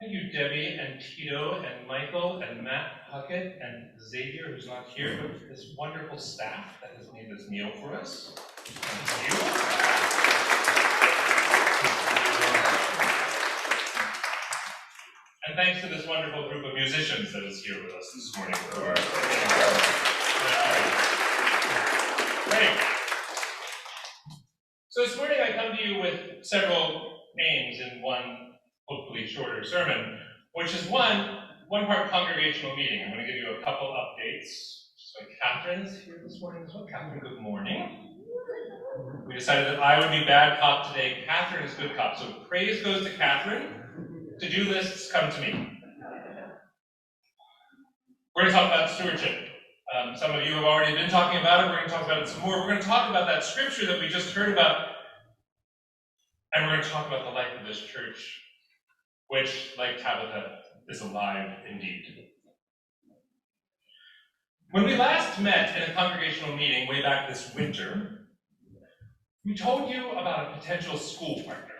Thank you, Debbie and Tito and Michael and Matt Puckett and Xavier, who's not here, but this wonderful staff that has made this meal for us. Thank you. And thanks to this wonderful group of musicians that is here with us this morning. Great. So this morning I come to you with several aims in one hopefully shorter sermon, which is one part congregational meeting. I'm going to give you a couple updates. So Catherine is here this morning as well. Catherine, good morning. We decided that I would be bad cop today. Catherine is good cop. So praise goes to Catherine. To-do lists come to me. We're going to talk about stewardship. Some of you have already been talking about it. We're going to talk about it some more. We're going to talk about that scripture that we just heard about. And we're going to talk about the life of this church, which, like Tabitha, is alive indeed. When we last met in a congregational meeting way back this winter, we told you about a potential school partner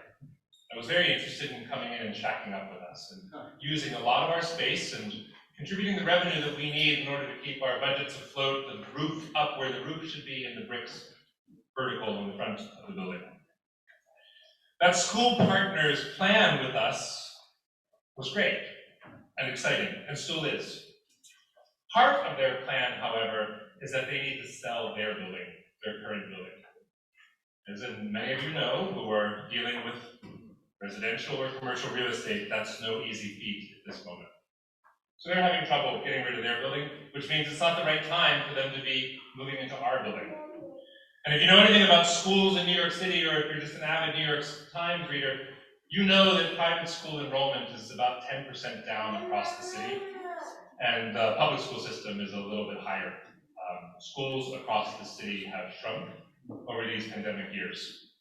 that was very interested in coming in and shacking up with us and using a lot of our space and contributing the revenue that we need in order to keep our budgets afloat, the roof up where the roof should be, and the bricks vertical in the front of the building. That school partner's plan with us was great and exciting, and still is. Part of their plan, however, is that they need to sell their building, their current building. As many of you know who are dealing with residential or commercial real estate, that's no easy feat at this moment. So they're having trouble getting rid of their building, which means it's not the right time for them to be moving into our building. And if you know anything about schools in New York City, or if you're just an avid New York Times reader, you know that private school enrollment is about 10% down across the city, and the public school system is a little bit higher. Schools across the city have shrunk over these pandemic years.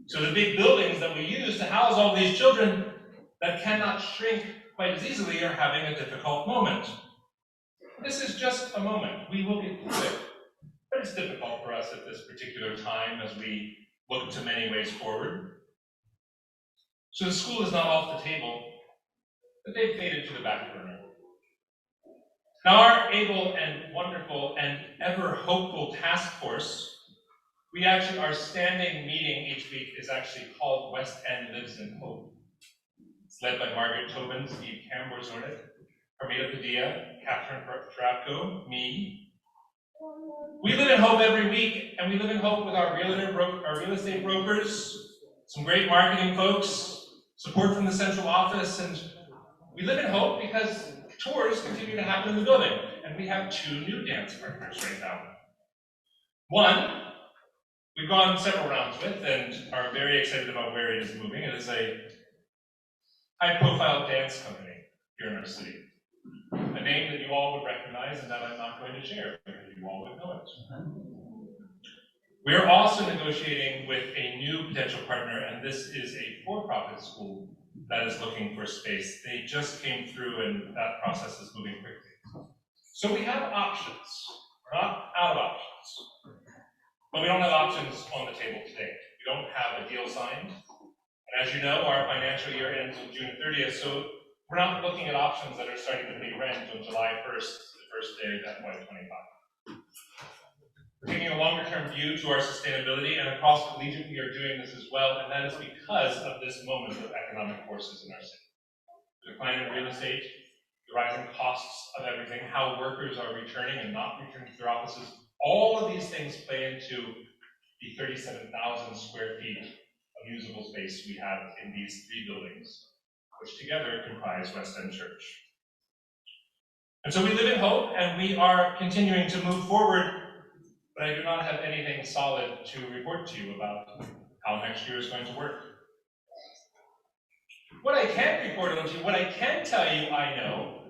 So the big buildings that we use to house all these children that cannot shrink quite as easily are having a difficult moment. This is just a moment. We will get through it. But it's difficult for us at this particular time as we look to many ways forward. So the school is not off the table, but they've faded to the back burner. Now our able and wonderful and ever hopeful task force, our standing meeting each week is actually called West End Lives in Hope. It's led by Margaret Tobin, Steve Camborzornet, Carmita Padilla, Catherine Trapko, me. We live in hope every week, and we live in hope with our real estate brokers, some great marketing folks, support from the central office, and we live in hope because tours continue to happen in the building, and we have 2 new dance partners right now. One, we've gone several rounds with and are very excited about where it is moving. It is a high-profile dance company here in our city. A name that you all would recognize and that I'm not going to share because you all would know it. We are also negotiating with a new potential partner, and this is a for-profit school that is looking for space. They just came through and that process is moving quickly. So we have options. We're not out of options. But we don't have options on the table today. We don't have a deal signed. And as you know, our financial year ends on June 30th, so we're not looking at options that are starting to pay rent on July 1st, the first day of FY25. We're taking a longer-term view to our sustainability, and across Collegiate we are doing this as well, and that is because of this moment of economic forces in our city. The decline in real estate, the rising costs of everything, how workers are returning and not returning to their offices, all of these things play into the 37,000 square feet of usable space we have in these 3 buildings, which together comprise West End Church. And so we live in hope, and we are continuing to move forward, but I do not have anything solid to report to you about how next year is going to work. What I can report on to you, what I can tell you I know,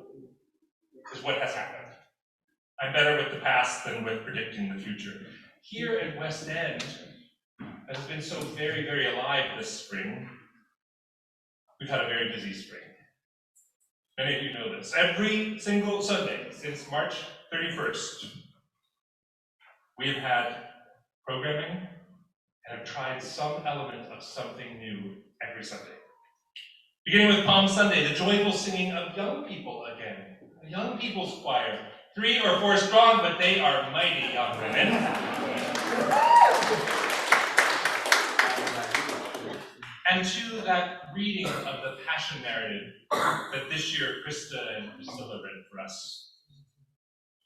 is what has happened. I'm better with the past than with predicting the future. Here at West End, that has been so very, very alive this spring. We've had a very busy spring. Many of you know this. Every single Sunday since March 31st, we have had programming and have tried some element of something new every Sunday. Beginning with Palm Sunday, the joyful singing of young people again. A young people's choir. 3 or 4 strong, but they are mighty young women. And to that reading of the Passion narrative that this year Krista and Priscilla read for us.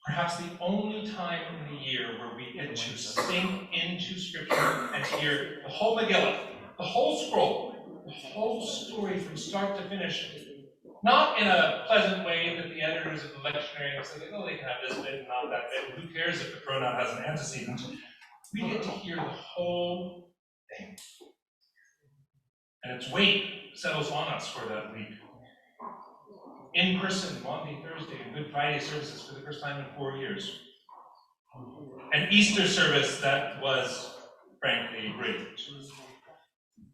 Perhaps the only time in the year where we get to sink into Scripture and hear the whole Megillah, the whole scroll, the whole story from start to finish. Not in a pleasant way that the editors of the lectionary say, oh, they can have this bit and not that bit. Who cares if the pronoun has an antecedent? We get to hear the whole thing. And its weight settles on us for that week. In person, Maundy Thursday and Good Friday services for the first time in 4 years. An Easter service that was, frankly, brilliant.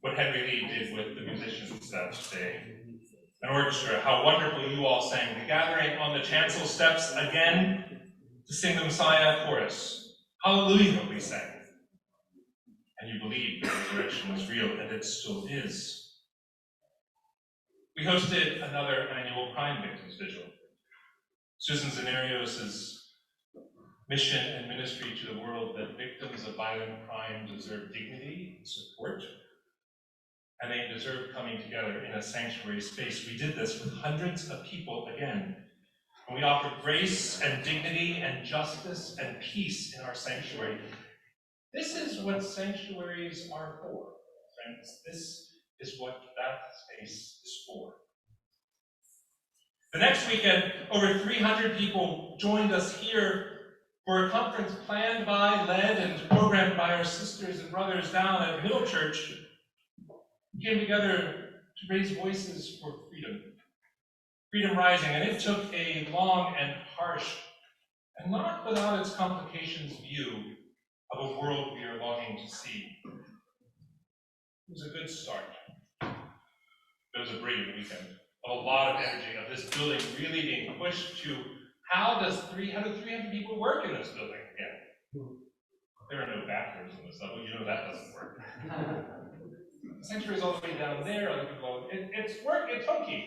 What Henry Lee did with the musicians that day. An orchestra, how wonderful you all sang. The gathering on the chancel steps again to sing the Messiah chorus. Hallelujah, we sang. And you believed the resurrection was real, and it still is. We hosted another annual Crime Victims Vigil. Susan Zanarios' mission and ministry to the world that victims of violent crime deserve dignity and support, and they deserve coming together in a sanctuary space. We did this with hundreds of people again, and we offered grace and dignity and justice and peace in our sanctuary. This is what sanctuaries are for, friends. This is what that space is for. The next weekend, over 300 people joined us here for a conference planned by, led, and programmed by our sisters and brothers down at Middle Church. We came together to raise voices for freedom. Freedom Rising, and it took a long and harsh, and not without its complications, view of a world we are longing to see. It was a good start. It was a brilliant weekend. A lot of energy of this building really being pushed to how do 300 people work in this building again? There are no bathrooms on this level. You know that doesn't work. The sanctuary is all the way down there. Other people, it's funky.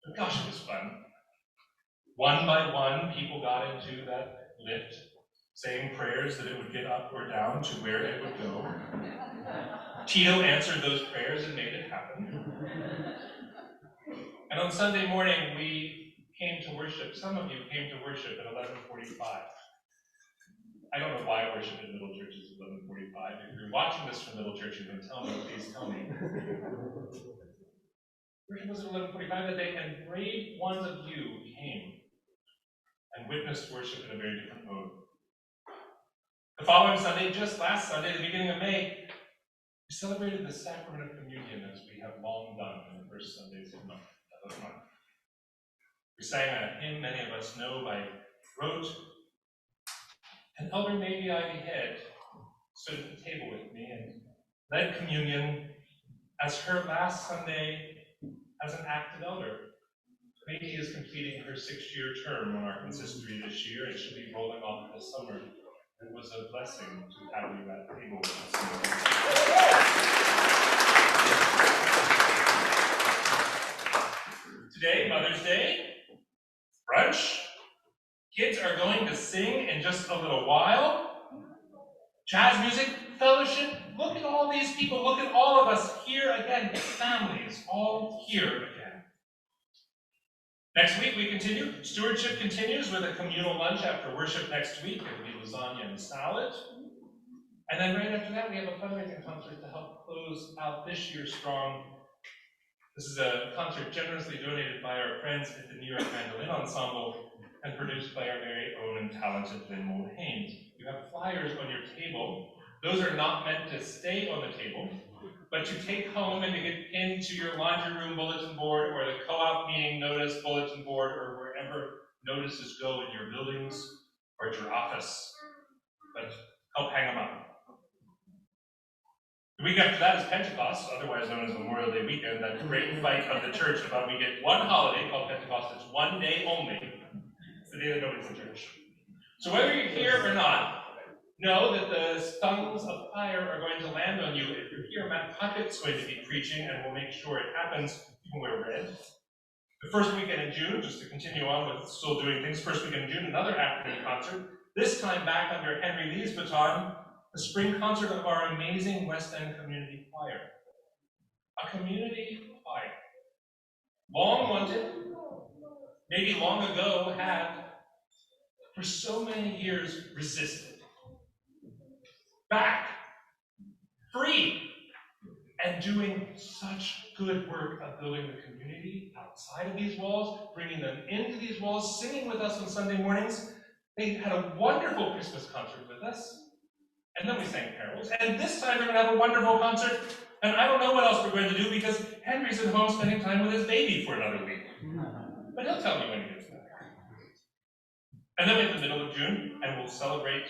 But gosh, it was fun. One by one, people got into that lift, saying prayers that it would get up or down to where it would go. Tito answered those prayers and made it happen. And on Sunday morning, we came to worship. Some of you came to worship at 11:45. I don't know why worship at Middle Church is 11:45. If you're watching this from Middle Church, you can tell me, please tell me. Worship was at 11:45 that day, and brave ones of you came and witnessed worship in a very different mode. The following Sunday, just last Sunday, the beginning of May, we celebrated the sacrament of communion as we have long done in the first Sundays of the month. We sang a hymn many of us know by rote, and Elder Maybe Ivy Head stood at the table with me and led communion as her last Sunday as an active elder. Maybe is completing her 6-year term on our consistory this year, and she'll be rolling off this summer. It was a blessing to have you at the table with us. Today, Mother's Day, brunch. Kids are going to sing in just a little while. Jazz music fellowship. Look at all these people. Look at all of us here again. Families all here again. Next week we continue. Stewardship continues with a communal lunch after worship next week. It'll be lasagna and salad. And then right after that we have a fundraising concert to help close out this year strong. This is a concert generously donated by our friends at the New York Mandolin Ensemble and produced by our very own and talented Lynn Mulhane. You have flyers on your table. Those are not meant to stay on the table, but to take home and to get into your laundry room bulletin board or the co-op meeting notice bulletin board or wherever notices go in your buildings or at your office. But help hang them up. The week after that is Pentecost, otherwise known as Memorial Day weekend, that great fight of the church about we get one holiday called Pentecost. It's one day only. It's the day that nobody's in church. So whether you're here or not, know that the tongues of fire are going to land on you. If you're here, Matt Puckett's going to be preaching, and we'll make sure it happens. You can wear red. The first weekend in June, just to continue on with still doing things, first weekend in June, another afternoon concert, this time back under Henry Lee's baton, the spring concert of our amazing West End Community Choir. A community choir. Long wanted, maybe long ago had, for so many years resisted. Back, free, and doing such good work of building the community outside of these walls, bringing them into these walls, singing with us on Sunday mornings. They had a wonderful Christmas concert with us, and then we sang carols. And this time they're going to have a wonderful concert, and I don't know what else we're going to do because Henry's at home spending time with his baby for another week. But he'll tell me when he gets back. And then we're in the middle of June, and we'll celebrate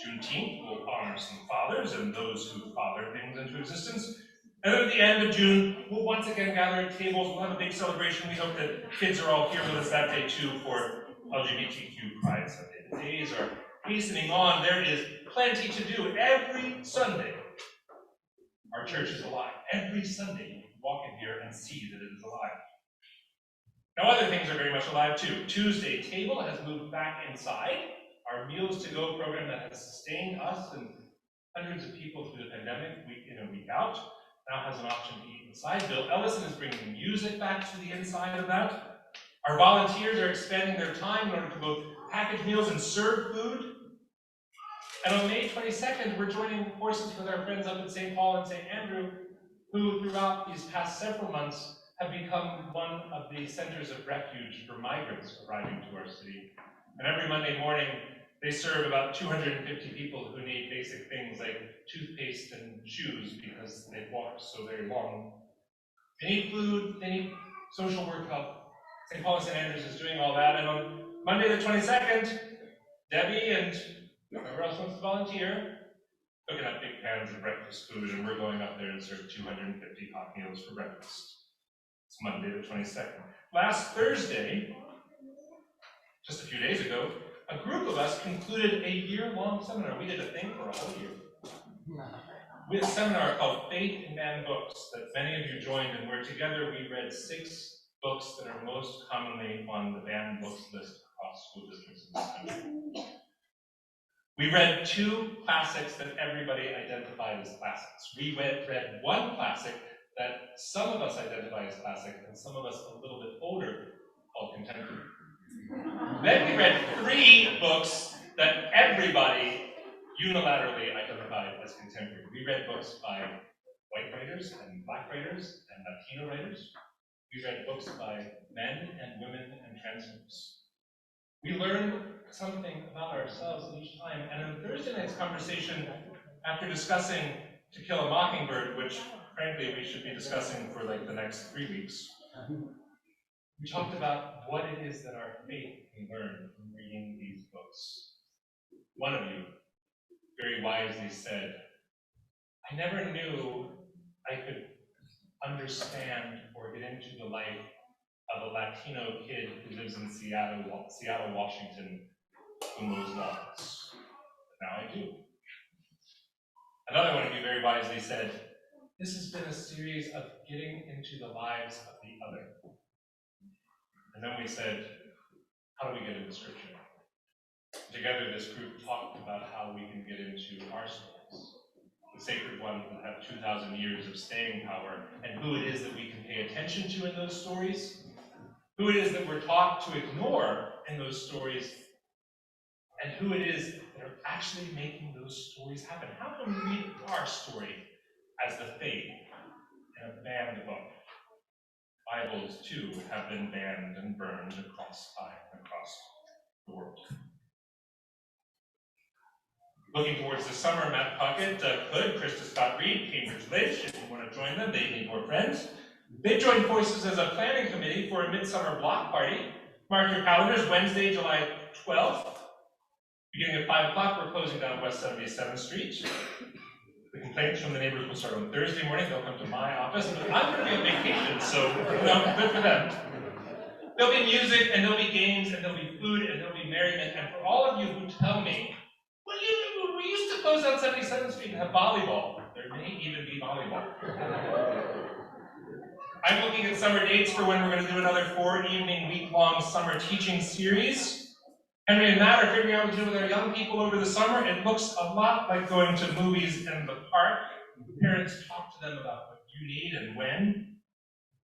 Juneteenth. We'll honor some fathers and those who fathered things into existence. And then at the end of June, we'll once again gather at tables. We'll have a big celebration. We hope that kids are all here with us that day too for LGBTQ Pride Sunday. The days are hastening on. There is plenty to do every Sunday. Our church is alive. Every Sunday you can walk in here and see that it is alive. Now other things are very much alive too. Tuesday Table has moved back inside. Our Meals to Go program that has sustained us and hundreds of people through the pandemic week in and week out now has an option to eat inside. Bill Ellison is bringing music back to the inside of that. Our volunteers are expanding their time in order to both package meals and serve food. And on May 22nd, we're joining forces with our friends up at St. Paul and St. Andrew, who throughout these past several months have become one of the centers of refuge for migrants arriving to our city. And every Monday morning, they serve about 250 people who need basic things like toothpaste and shoes because they've walked so very long. They need food, they need social work help. St. Paul and St. Andrews is doing all that, and on Monday the 22nd, Debbie and whoever else wants to volunteer, cooking up big pans of breakfast food, and we're going up there and serve 250 hot meals for breakfast. It's Monday the 22nd. Last Thursday, just a few days ago, a group of us concluded a year-long seminar. We did a thing for a whole year. We had a seminar called Faith in Man Books that many of you joined, and where together we read 6 books that are most commonly on the banned books list across school districts in this country. We read 2 classics that everybody identified as classics. We read one classic that some of us identify as classic and some of us a little bit older, called contemporary. Then we read 3 books that everybody unilaterally identified as contemporary. We read books by white writers and black writers and Latino writers. We read books by men and women and trans folks. We learned something about ourselves each time. And in Thursday night's conversation, after discussing To Kill a Mockingbird, which frankly we should be discussing for like the next 3 weeks, we talked about what it is that our faith can learn from reading these books. One of you very wisely said, I never knew I could understand or get into the life of a Latino kid who lives in Seattle, Washington, who mows lawns. But now I do. Another one of you very wisely said, this has been a series of getting into the lives of the other. And then we said, how do we get into Scripture? Together, this group talked about how we can get into our stories, the sacred ones that have 2,000 years of staying power, and who it is that we can pay attention to in those stories, who it is that we're taught to ignore in those stories, and who it is that are actually making those stories happen. How can we read our story as the faith in a banned book? Bibles, too, have been banned and burned across time and across the world. Looking towards the summer, Matt Puckett, Krista Scott Reed, Cambridge Lynch, if you want to join them, they need more friends. They've joined forces as a planning committee for a midsummer block party. Mark your calendars, Wednesday, July 12th. Beginning at 5 o'clock, we're closing down West 77th Street. The complaints from the neighbors will start on Thursday morning. They'll come to my office. But I'm going to be on vacation, so good for them. There'll be music, and there'll be games, and there'll be food, and there'll be merriment. And for all of you who tell me, well, we used to close down 77th Street and have volleyball. There may even be volleyball. I'm looking at summer dates for when we're going to do another 4-evening, week-long summer teaching series. Henry and Matt are figuring out what to do with our young people over the summer. It looks a lot like going to movies in the park. Parents talk to them about what you need and when.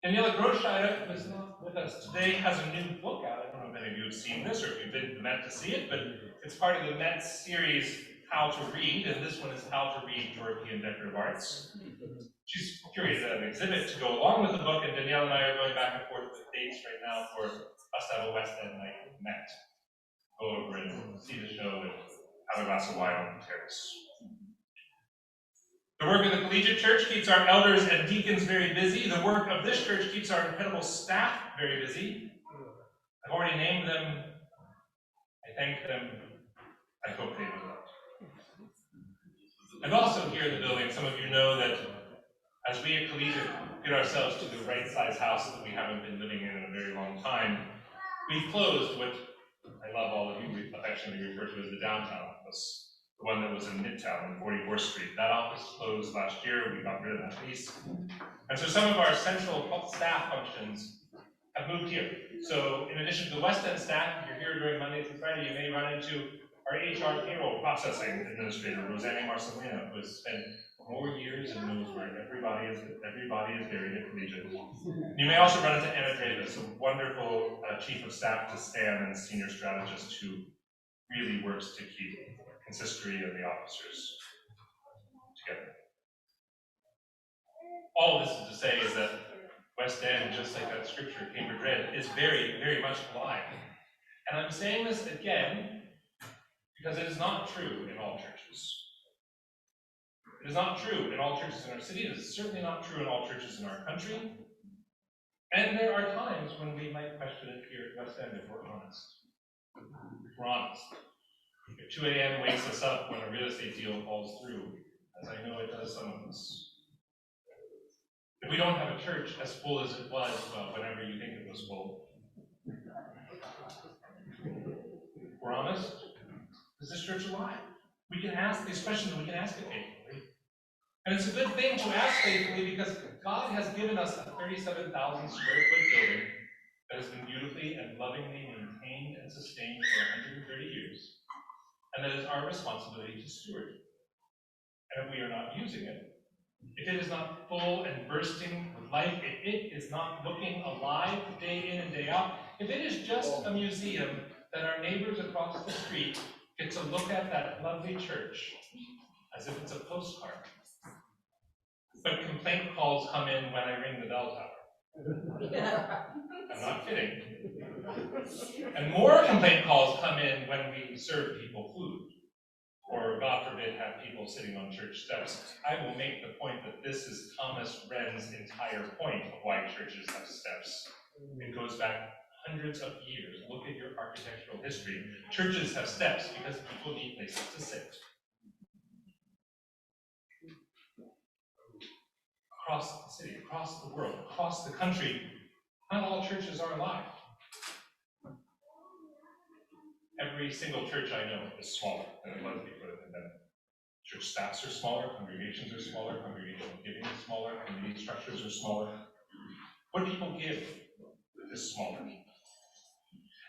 Daniela Groscheider, who is not with us today, has a new book out. I don't know if any of you have seen this or if you've been to the Met to see it, but it's part of the Met series, How to Read, and this one is How to Read European Decorative Arts. She's curated an exhibit to go along with the book, and Danielle and I are going back and forth with dates right now for us to have a West End night Met. Go over and see the show and have a glass of wine on the terrace. The work of the collegiate church keeps our elders and deacons very busy. The work of this church keeps our incredible staff very busy. I've already named them. I thank them. I hope they know that. And also here in the building, some of you know that as we at Collegiate get ourselves to the right size house that we haven't been living in a very long time, we've closed what I love all of you affectionately refer to as the downtown office, the one that was in Midtown on 44th Street. That office closed last year. We got rid of that lease. And so some of our central staff functions have moved here. So in addition to the West End staff, if you're here during Monday through Friday, you may run into our HR payroll processing administrator, Rosanna Marcelino, who has spent more years and knows where everybody is buried at Collegiate. You may also run into Anna Davis, a wonderful chief of staff to Stan and senior strategist who really works to keep consistory and the officers together. All of this is to say is that West End, just like that scripture Cambridge read, is very, very much alive. And I'm saying this again because it is not true in all churches. It is not true in all churches in our city. It is certainly not true in all churches in our country. And there are times when we might question it here at West End if we're honest. If we're honest. If 2 a.m. wakes us up when a real estate deal falls through, as I know it does some of us. If we don't have a church as full as it was, well, whenever you think it was full. If we're honest, is this church alive? We can ask these questions and we can ask it faithfully. And it's a good thing to ask faithfully because God has given us a 37,000 square foot building that has been beautifully and lovingly maintained and sustained for 130 years. And that is our responsibility to steward. And if we are not using it, if it is not full and bursting with life, if it is not looking alive day in and day out, if it is just a museum that our neighbors across the street get to look at that lovely church as if it's a postcard. But complaint calls come in when I ring the bell tower. I'm not kidding. And more complaint calls come in when we serve people food, or God forbid, have people sitting on church steps. I will make the point that this is Thomas Wren's entire point of why churches have steps. It goes back hundreds of years. Look at your architectural history. Churches have steps because people need places to sit. Across the city, across the world, across the country, not all churches are alive. Every single church I know is smaller than it was before the pandemic. Church staffs are smaller, congregations are smaller, congregational giving is smaller, community structures are smaller. What people give is smaller.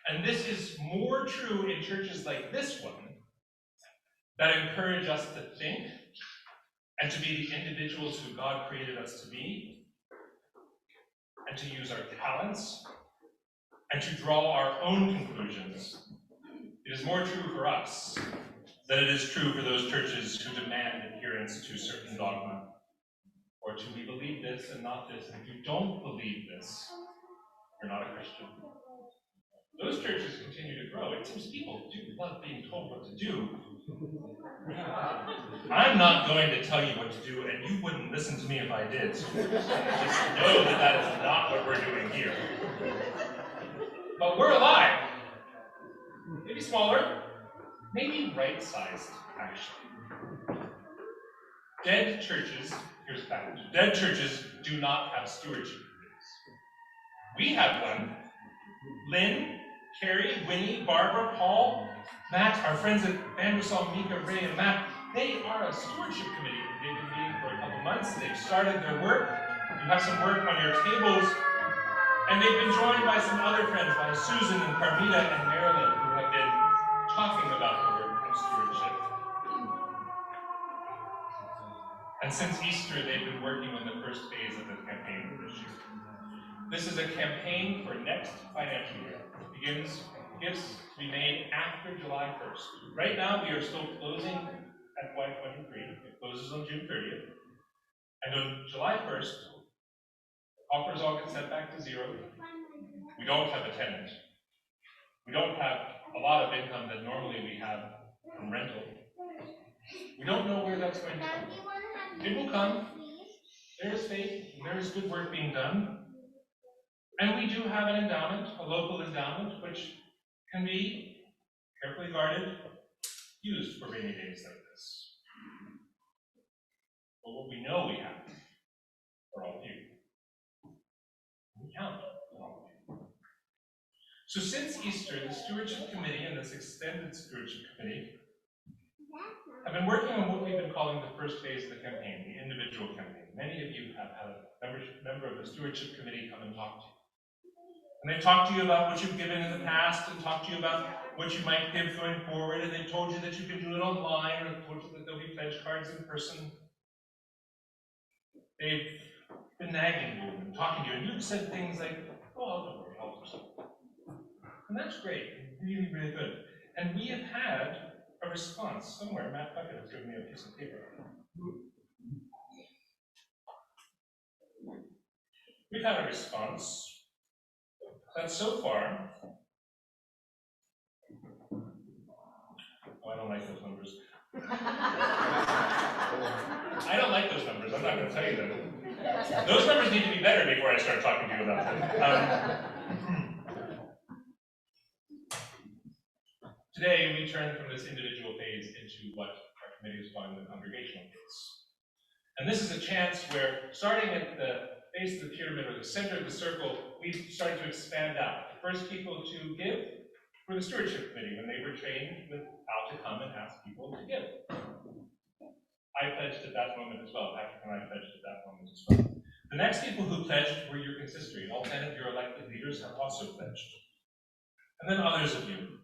And this is more true in churches like this one that encourage us to think and to be the individuals who God created us to be, and to use our talents, and to draw our own conclusions. It is more true for us than it is true for those churches who demand adherence to certain dogma, or to we believe this and not this, and if you don't believe this, you're not a Christian. Those churches continue to grow. It seems people do love being told what to do. I'm not going to tell you what to do, and you wouldn't listen to me if I did, so just know that that is not what we're doing here. But we're alive. Maybe smaller, maybe right-sized, actually. Dead churches, here's the fact, dead churches do not have stewardship committees. We have one. Lynn, Carrie, Winnie, Barbara, Paul, Matt, our friends at Vandersall, Mika, Ray, and Matt, they are a stewardship committee. They've been meeting for a couple months. They've started their work. You have some work on your tables, and they've been joined by some other friends, by Susan and Carmita and Marilyn, who have been talking about the work of stewardship. And since Easter, they've been working on the first phase of the campaign for this year. This is a campaign for next financial year. It begins gifts to be made after July 1st. Right now, we are still closing FY23. It closes on June 30th. And on July 1st, offers all get set back to zero. We don't have a tenant. We don't have a lot of income that normally we have from rental. We don't know where that's going to come. It will come. There is faith, and there is good work being done. And we do have an endowment, a local endowment, which can be carefully guarded, used for rainy days like this. But what we know we have are all of you. We count on all of you. So since Easter, the Stewardship Committee and this extended Stewardship Committee have been working on what we've been calling the first phase of the campaign, the individual campaign. Many of you have had a member of the Stewardship Committee come and talk to you. And they've talked to you about what you've given in the past and talked to you about what you might give going forward, and they've told you that you can do it online, or they've told you that there'll be pledge cards in person. They've been nagging you and talking to you, and you've said things like, oh, don't worry, I'll do something. And that's great, really, really good. And we have had a response somewhere. Matt Bucket has given me a piece of paper. We've had a response that so far, oh, I don't like those numbers. I don't like those numbers, I'm not going to tell you them. Those numbers need to be better before I start talking to you about them. Today, we turn from this individual phase into what our committee is calling the congregational phase. And this is a chance where, starting at the base of the pyramid or the center of the circle, we started to expand out. The first people to give were the Stewardship Committee when they were trained with how to come and ask people to give. I pledged at that moment as well. Patrick and I pledged at that moment as well. The next people who pledged were your consistory. All 10 of your elected leaders have also pledged. And then others of you,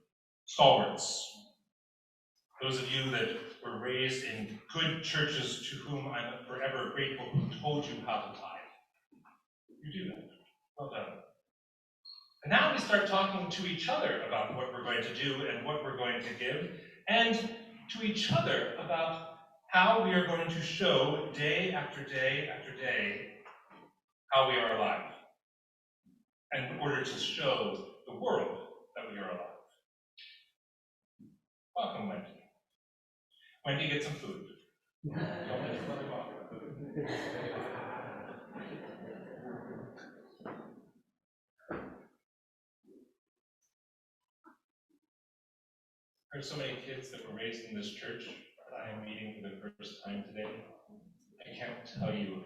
stalwarts. Those of you that were raised in good churches to whom I'm forever grateful, who told you how to tithe. You do that. Well done. And now we start talking to each other about what we're going to do and what we're going to give, and to each other about how we are going to show day after day after day how we are alive, and in order to show the world that we are alive. Welcome, Wendy. Wendy, get some food. Don't let your mother walk. There are so many kids that were raised in this church that I am meeting for the first time today. I can't tell you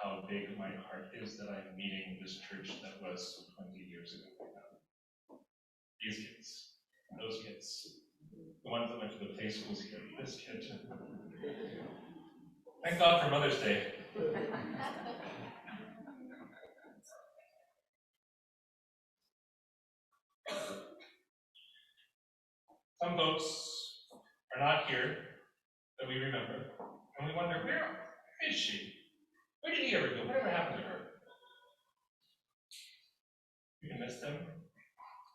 how big my heart is that I'm meeting this church that was 20 years ago. These kids, those kids, the ones that went to the play schools here, this kid. Thank God for Mother's Day. Some folks are not here that we remember, and we wonder, where is she? Where did he ever go? Whatever happened to her? We can miss them.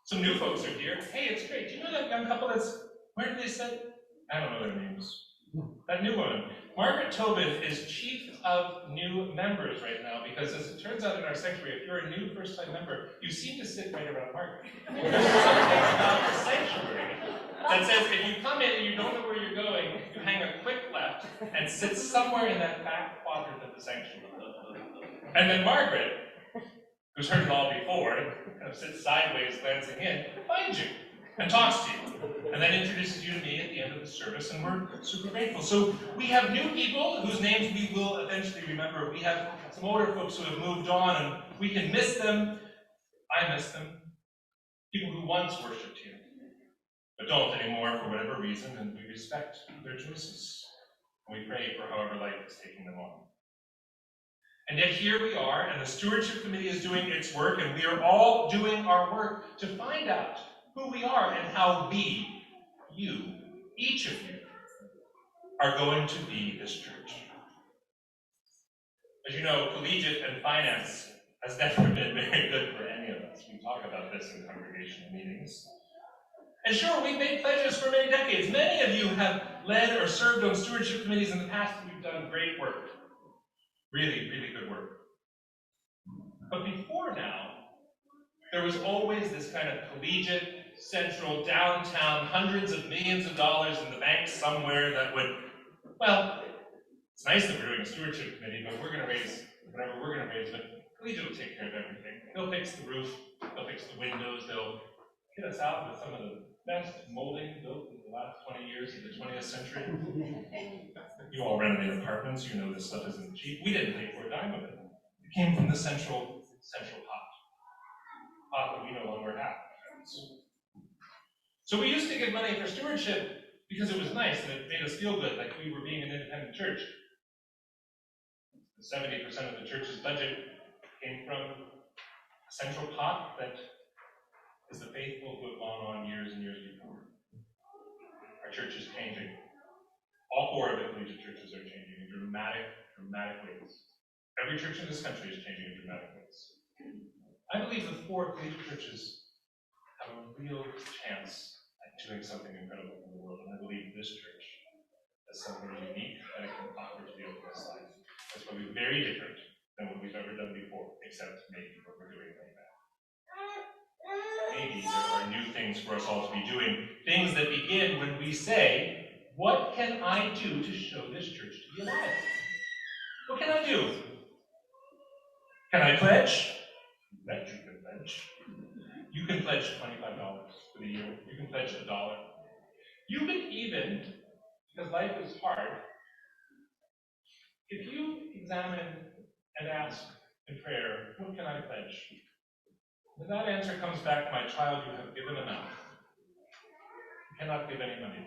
Some new folks are here. Hey, it's great. Do you know that young couple that's, where did they sit? I don't know their names. That new woman. Margaret Tobin is chief of new members right now, because as it turns out in our sanctuary, if you're a new first-time member, you seem to sit right around Margaret. There's something about the sanctuary that says if you come in and you don't know where you're going, you hang a quick left and sit somewhere in that back quadrant of the sanctuary. And then Margaret, who's heard it all before, kind of sits sideways glancing in, finds you and talks to you, and then introduces you to me at the end of the service, and we're super grateful. So we have new people whose names we will eventually remember. We have some older folks who have moved on, and we can miss them. I miss them. People who once worshipped here, but don't anymore for whatever reason, and we respect their choices. And we pray for however life is taking them on. And yet here we are, and the Stewardship Committee is doing its work, and we are all doing our work to find out who we are and how we, you, each of you, are going to be this church. As you know, collegiate and finance has never been very good for any of us. We talk about this in congregational meetings. And sure, we've made pledges for many decades. Many of you have led or served on stewardship committees in the past, and you've done great work. Really, really good work. But before now, there was always this kind of collegiate, central, downtown, hundreds of millions of dollars in the bank somewhere that would, well, it's nice that we're doing a stewardship committee, but we're going to raise whatever we're going to raise, but collegiate will take care of everything. They'll fix the roof, they'll fix the windows, they'll get us out with some of the best molding built in the last 20 years of the 20th century. You all renovate apartments, you know this stuff isn't cheap. We didn't pay for a dime of it. It came from the central pot that we no longer have. So we used to give money for stewardship because it was nice and it made us feel good, like we were being an independent church. 70% of the church's budget came from a central pot that is the faithful who have gone on years and years before. Our church is changing. All four of the collegiate churches are changing in dramatic ways. Every church in this country is changing in dramatic ways. I believe the four collegiate churches have a real chance at doing something incredible in the world, and I believe this church has something unique that it can offer to the Oakland life. That's probably very different than what we've ever done before, except maybe what we're doing right now. Maybe there are new things for us all to be doing, things that begin when we say, what can I do to show this church to be alive? What can I do? Can I pledge? You bet you can pledge. You can pledge $25 for the year. You can pledge $1. You can even, because life is hard, if you examine and ask in prayer, what can I pledge? If that answer comes back, my child, you have given enough. You cannot give any money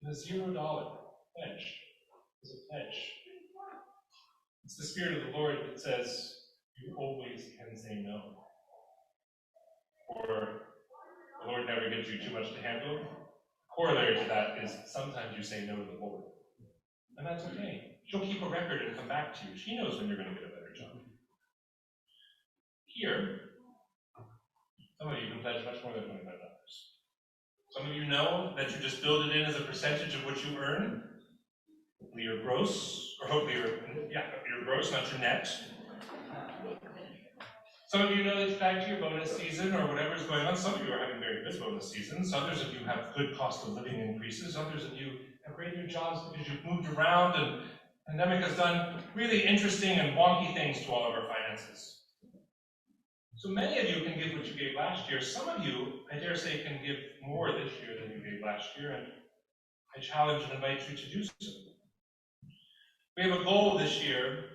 this year. The $0 pledge is a pledge. It's the Spirit of the Lord that says, you always can say no. Or the Lord never gives you too much to handle. Corollary to that is sometimes you say no to the Lord. And that's okay. She'll keep a record and come back to you. She knows when you're going to get a better job. Here, some of you can pledge much more than $25. Some of you know that you just build it in as a percentage of what you earn. Hopefully your gross, or hopefully your gross, not your net. Some of you know that it's back to your bonus season or whatever is going on. Some of you are having very good bonus seasons. Others of you have good cost of living increases. Others of you have great new jobs because you've moved around, and the pandemic has done really interesting and wonky things to all of our finances. So many of you can give what you gave last year. Some of you, I dare say, can give more this year than you gave last year, and I challenge and invite you to do so. We have a goal this year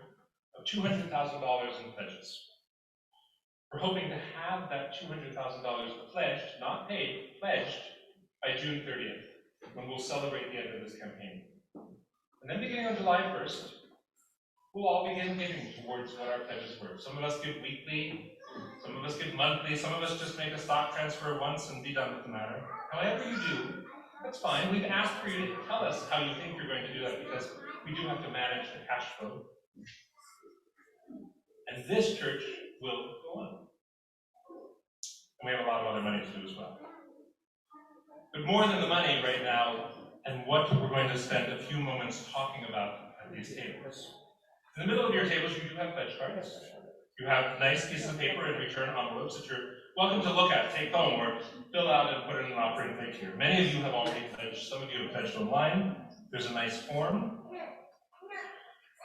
of $200,000 in pledges. We're hoping to have that $200,000 pledged, not paid, pledged by June 30th, when we'll celebrate the end of this campaign. And then beginning on July 1st, we'll all begin giving towards what our pledges were. Some of us give weekly, some of us give monthly, some of us just make a stock transfer once and be done with the matter. However you do, that's fine. We've asked for you to tell us how you think you're going to do that, because we do have to manage the cash flow. And this church will go on. And we have a lot of other money to do as well. But more than the money right now, and what we're going to spend a few moments talking about at these tables. In the middle of your tables, you do have pledge cards. You have nice pieces of paper and return envelopes that you're welcome to look at, take home, or fill out and put in an offering plate here. Many of you have already pledged. Some of you have pledged online. There's a nice form.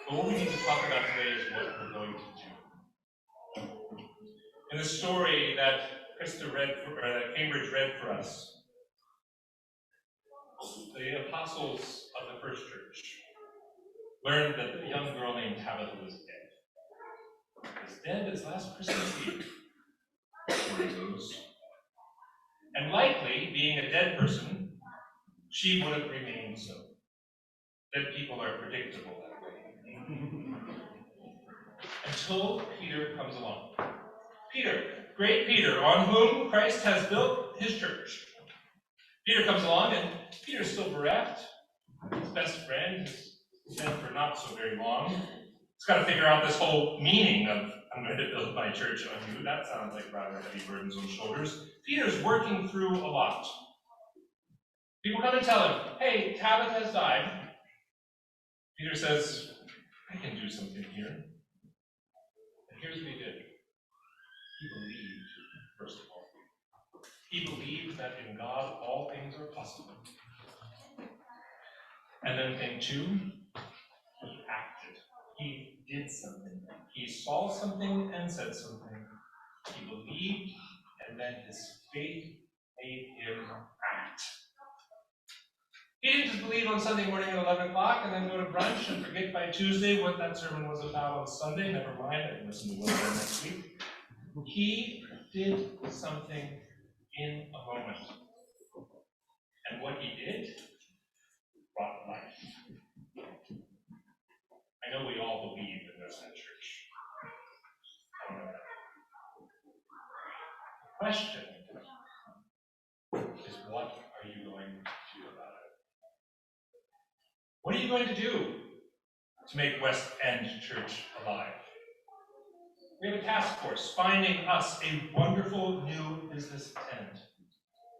But what we need to talk about today is what we're going to do. In the story that that Cambridge read for us, the apostles of the first church learned that a young girl named Tabitha was dead. As dead as last Christmas Eve. And likely, being a dead person, she would have remained so. Dead people are predictable that way. until Peter comes along. Peter, great Peter, on whom Christ has built his church. Peter comes along, and Peter's still bereft. His best friend has been for not so very long. He's got to figure out this whole meaning of, I'm going to build my church on you. That sounds like rather heavy burdens on shoulders. Peter's working through a lot. People come and tell him, hey, Tabitha has died. Peter says, I can do something here. And here's what he did. He believed, first of all. He believed that in God all things are possible. And then thing two, he acted. He did something. He saw something and said something. He believed, and then his faith made him act. He didn't just believe on Sunday morning at 11 o'clock and then go to brunch and forget by Tuesday what that sermon was about on Sunday. Never mind, I can listen to one more next week. He did something in a moment. And what he did brought life. I know we all believe in this at church. I don't know that. The question is, what are you going to do about it? What are you going to do to make West End Church alive? We have a task force finding us a wonderful new business tenant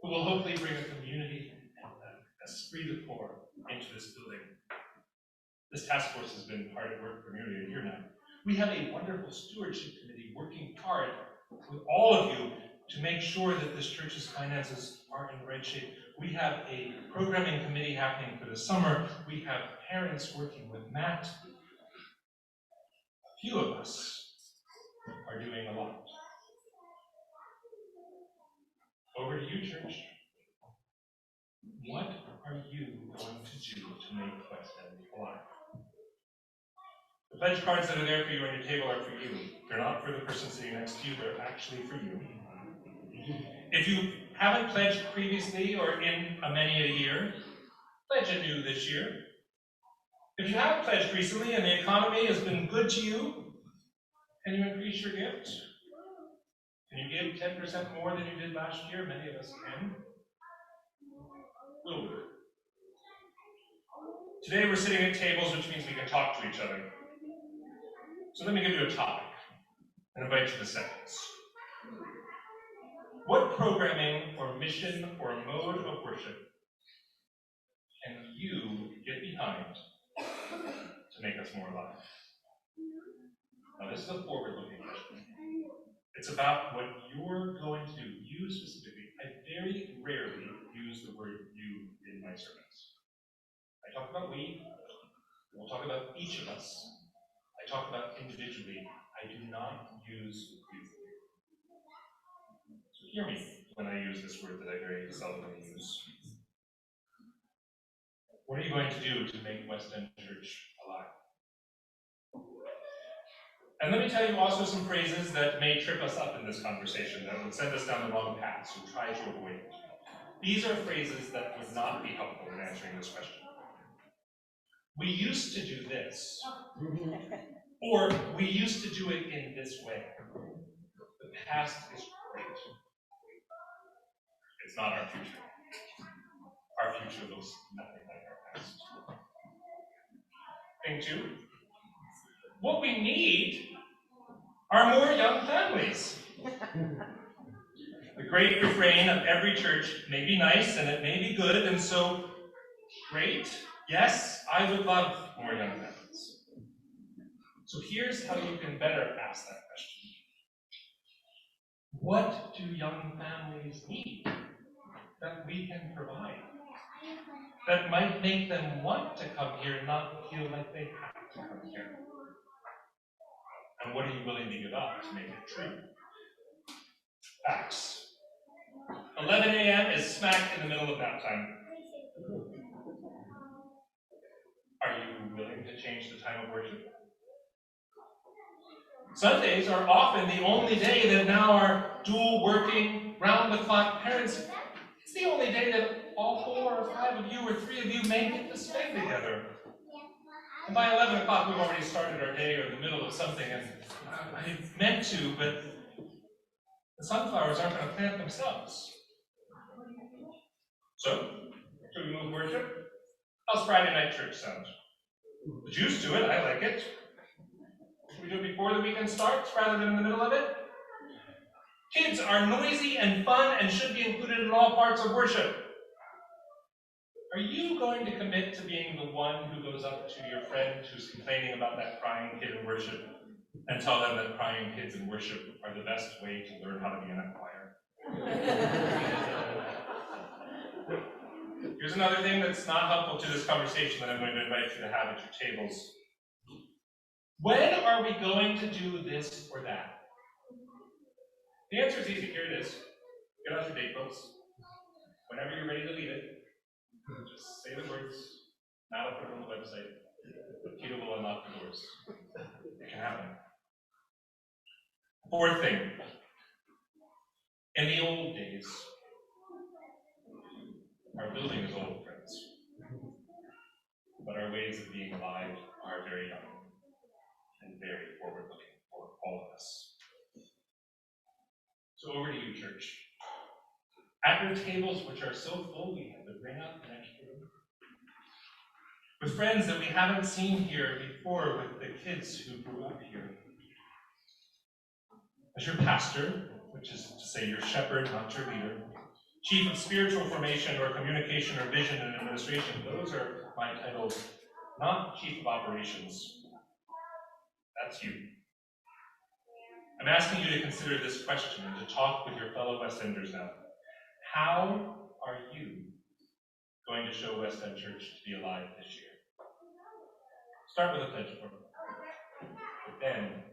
who will hopefully bring a community and a esprit de corps into this building. This task force has been hard at work for nearly a year now. We have a wonderful stewardship committee working hard with all of you to make sure that this church's finances are in the right shape. We have a programming committee happening for the summer. We have parents working with Matt. A few of us are doing a lot. Over to you, church. What are you going to do to make West End alive? The pledge cards that are there for you on your table are for you. They're not for the person sitting next to you, they're actually for you. If you haven't pledged previously or in many a year, pledge anew this year. If you have pledged recently and the economy has been good to you, can you increase your gift? Can you give 10% more than you did last year? Many of us can. Will we? Today we're sitting at tables, which means we can talk to each other. So let me give you a topic and invite you to sentence. What programming or mission or mode of worship can you get behind to make us more alive? Now this is a forward-looking question. It's about what you're going to do, you specifically. I very rarely use the word you in my sermons. I talk about we, we'll talk about each of us. I talk about individually. I do not use you. So hear me when I use this word that I very seldomly use. What are you going to do to make West End Church alive? And let me tell you also some phrases that may trip us up in this conversation, that would send us down the wrong path, so try to avoid it. These are phrases that would not be helpful in answering this question. We used to do this, or we used to do it in this way. The past is great. It's not our future. Our future looks nothing like our past. Thing two, what we need are more young families. The great refrain of every church may be nice and it may be good, and so great. Yes, I would love more young families. So here's how you can better ask that question. What do young families need that we can provide? That might make them want to come here and not feel like they have to come here? And what are you willing to give up to make it true? Facts. 11 a.m. is smack in the middle of nap time. Are you willing to change the time of worship? Sundays are often the only day that now our dual working, round-the-clock parents, it's the only day that all 4 or 5 of you or 3 of you may get to spend together. And by 11 o'clock, we've already started our day or in the middle of something, and I meant to, but the sunflowers aren't going to plant themselves. So, should we move worship? How's Friday night church sound? The Jews do it, I like it. Should we do it before the weekend starts rather than in the middle of it? Kids are noisy and fun and should be included in all parts of worship. Are you going to commit to being the one who goes up to your friend who's complaining about that crying kid in worship and tell them that crying kids in worship are the best way to learn how to be in a choir? Here's another thing that's not helpful to this conversation that I'm going to invite you to have at your tables. When are we going to do this or that? The answer is easy. Here it is. Get out your date books. Whenever you're ready to leave it, just say the words. Now put it on the website. Peter will unlock the doors. It can happen. Fourth thing. In the old days, our building is old, friends. But our ways of being alive are very young and very forward-looking for all of us. So over to you, church. At your tables, which are so full, we have to bring up the next room. With friends that we haven't seen here before, with the kids who grew up here. As your pastor, which is to say your shepherd, not your leader, chief of spiritual formation or communication or vision and administration, those are my titles, not chief of operations. That's you. I'm asking you to consider this question and to talk with your fellow West Enders now. How are you going to show West End Church to be alive this year? Start with a pledge for me. But then